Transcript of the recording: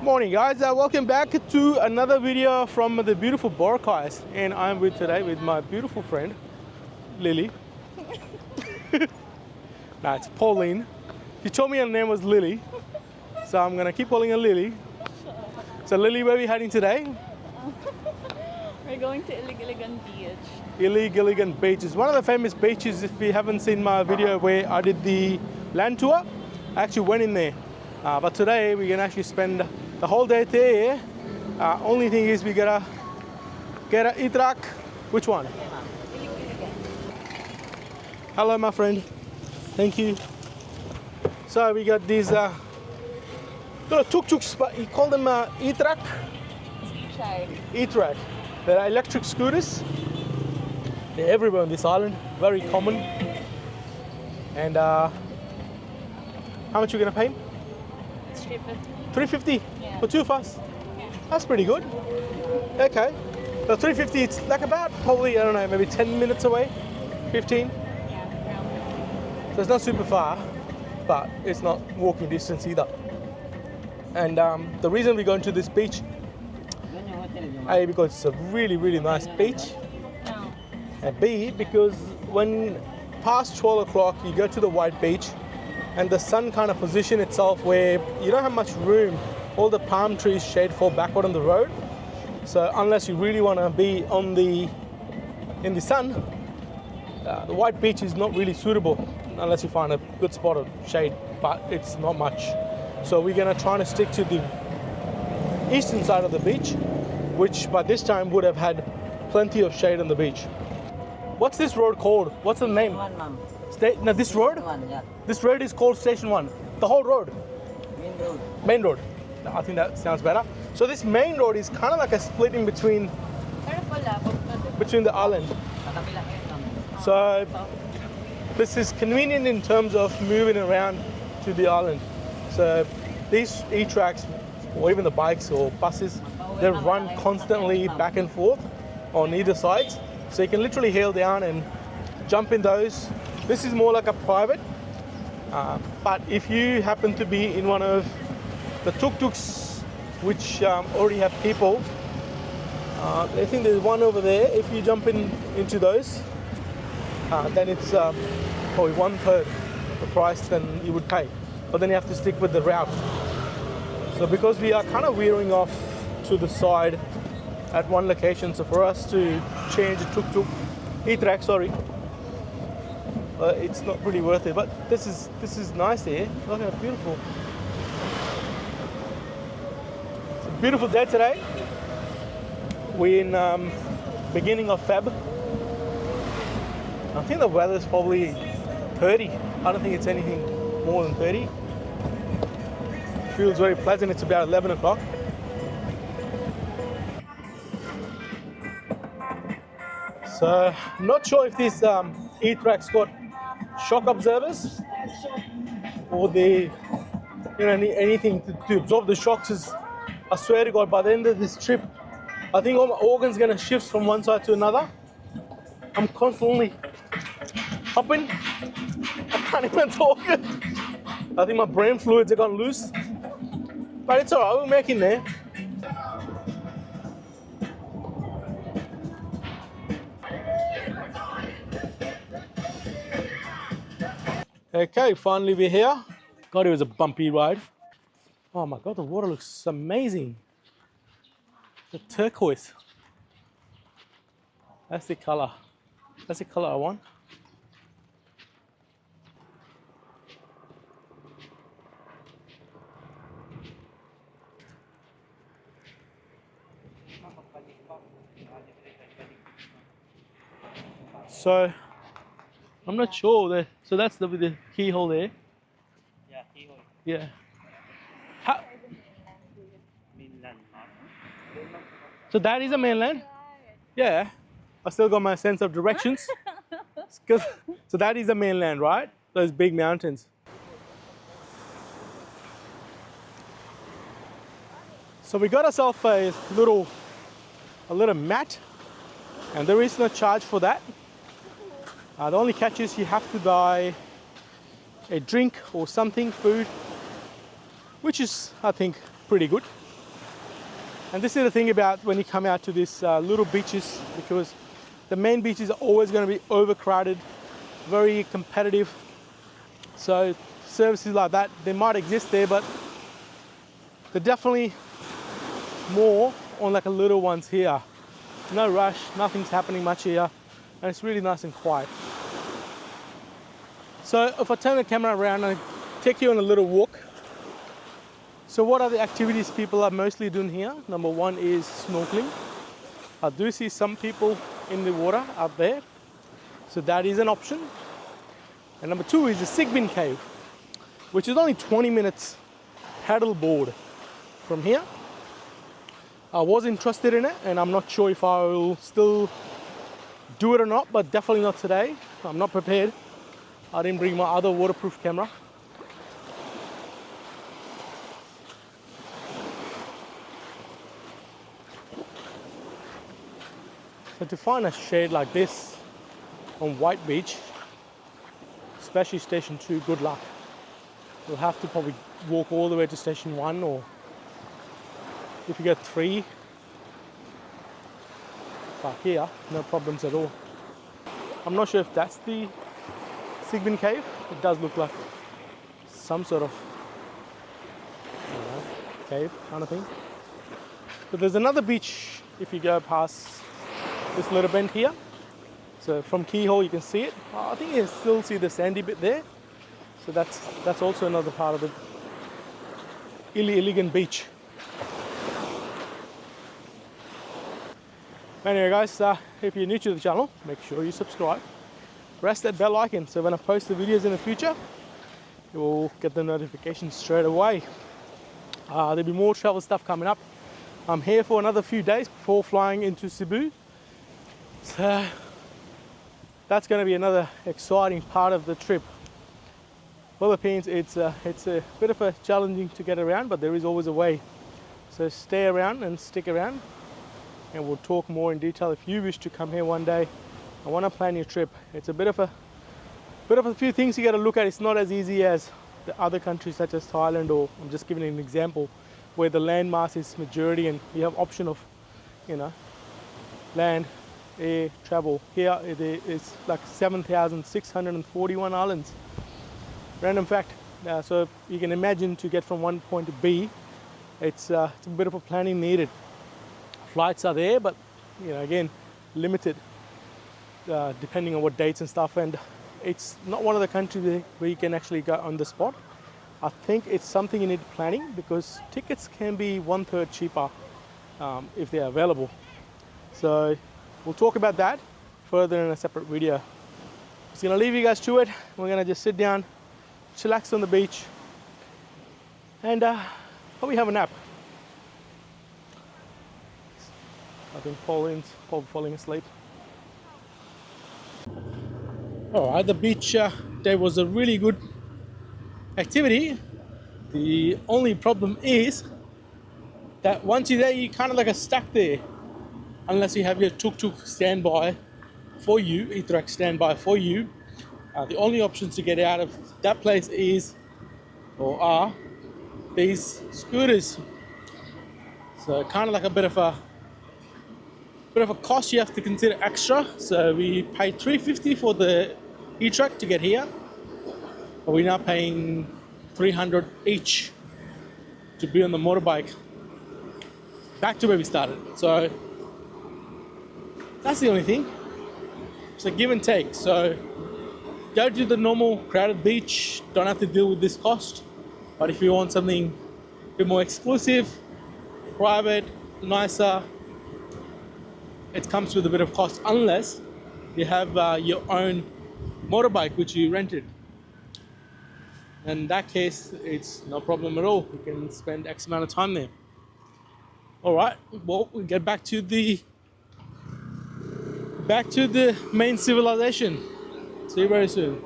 Morning guys, welcome back to another video from the beautiful Boracay, and I'm today with my beautiful friend Lily. Nah, it's Pauline. She told me her name was Lily, so I'm gonna keep calling her Lily. So Lily, where are we heading today? We're going to Iligan Beach. Iligan Beach is one of the famous beaches. If you haven't seen my video where I did the land tour, I actually went in there. But today we're gonna actually spend the whole day there. Only thing is we gotta get a truck. Which one? Hello, my friend. Thank you. So we got these little tuk-tuks, but you call them e-truck? E-truck. They're electric scooters. They're everywhere on this island. Very common. And how much are you gonna pay? It's $350. $350 Yeah. for two of us. Yeah. That's pretty good. Okay. So $350, it's like about probably, I don't know, maybe 10 minutes away, 15. Yeah. So it's not super far, but it's not walking distance either. And the reason we're going to this beach, A, because it's a really, really nice beach. No. And B, because when past 12 o'clock, you go to the white beach and the sun kind of position itself where you don't have much room. All the palm trees shade fall backward on the road. So unless you really want to be in the sun, the white beach is not really suitable unless you find a good spot of shade, but it's not much. So we're gonna try to stick to the eastern side of the beach, which by this time would have had plenty of shade on the beach. What's this road called? What's the name? Now this road? This road is called Station 1. The whole road? Main road. I think that sounds better. So this main road is kind of like a split in between the island. So this is convenient in terms of moving around to the island. So these e-tracks, or even the bikes or buses, they run constantly back and forth on either sides. So you can literally hail down and jump in those. This is more like a private, but if you happen to be in one of the tuk-tuks, which already have people, I think there's one over there. If you jump into those, then it's probably 1/3 the price than you would pay. But then you have to stick with the route. So because we are kind of veering off to the side at one location, so for us to change a tuk-tuk, e-track, sorry, it's not really worth it. But this is nice here. Look how beautiful. It's a beautiful day today. We're in beginning of Feb. I think the weather's probably 30. I don't think it's anything more than 30. Feels very pleasant. It's about 11 o'clock. So I'm not sure if this e-track's got shock absorbers or anything to absorb the shocks. I swear to God, by the end of this trip, I think all my organs gonna shift from one side to another. I'm constantly hopping. I can't even talk. I think my brain fluids are gone loose. But it's alright, we're making there. Okay, finally we're here. God, it was a bumpy ride. Oh my God, the water looks amazing. The turquoise. That's the color. That's the color I want. So I'm not sure. So that's the keyhole there. Yeah, keyhole. Yeah. Mainland. So that is a mainland? Yeah. I still got my sense of directions. So that is a mainland, right? Those big mountains. So we got ourselves a little mat, and there is no charge for that. The only catch is you have to buy a drink or something, food, which is, I think, pretty good. And this is the thing about when you come out to these little beaches, because the main beaches are always going to be overcrowded, very competitive. So services like that, they might exist there, but they're definitely more on like a little ones here. No rush, nothing's happening much here, and it's really nice and quiet. So if I turn the camera around and take you on a little walk. So what are the activities people are mostly doing here? Number one is snorkeling. I do see some people in the water out there, so that is an option. And number two is the Sigbin Cave, which is only 20 minutes paddle board from here. I was interested in it, and I'm not sure if I will still do it or not, but definitely not today. I'm not prepared. I didn't bring my other waterproof camera. So to find a shade like this on White Beach, especially Station 2, good luck. You'll have to probably walk all the way to Station 1, or if you get 3, but here, no problems at all. I'm not sure if that's the Sigbin Cave. It does look like some sort of, I don't know, cave kind of thing. But there's another beach if you go past this little bend here. So from keyhole you can see it. I think you still see the sandy bit there. So that's also another part of the Iligan Beach. Anyway guys, if you're new to the channel, make sure you subscribe. Press that bell icon so when I post the videos in the future, you will get the notifications straight away. There'll be more travel stuff coming up. I'm here for another few days before flying into Cebu. So that's going to be another exciting part of the trip. Philippines, it's a bit of a challenging to get around, but there is always a way. So stay around and stick around, and we'll talk more in detail. If you wish to come here one day, I want to plan your trip. It's a bit of a few things you got to look at. It's not as easy as the other countries such as Thailand, or I'm just giving an example, where the land mass is majority and you have option of, you know, land, air, travel. Here it's like 7,641 islands. Random fact. So you can imagine, to get from one point to B, it's a bit of a planning needed. Flights are there, but you know, again, limited depending on what dates and stuff. And it's not one of the countries where you can actually go on the spot. I think it's something you need planning, because tickets can be 1/3 cheaper if they're available. So we'll talk about that further in a separate video. Just gonna leave you guys to it. We're gonna just sit down, chillax on the beach, and probably have a nap. I think Pauline's probably falling asleep. Alright, the beach day was a really good activity. The only problem is that once you're there, you kind of like are stuck there, unless you have your tuk-tuk standby for you, e-truck standby for you. The only options to get out of that place is, or are, these scooters. So kind of like a bit of a cost you have to consider extra. So we paid $350 for the e-truck to get here, but we're now paying $300 each to be on the motorbike back to where we started. So that's the only thing. It's a give and take. So go to the normal crowded beach, don't have to deal with this cost. But if you want something a bit more exclusive, private, nicer, it comes with a bit of cost, unless you have your own motorbike which you rented. In that case, it's no problem at all. You can spend X amount of time there. Alright, well, we get back to the main civilization. See you very soon.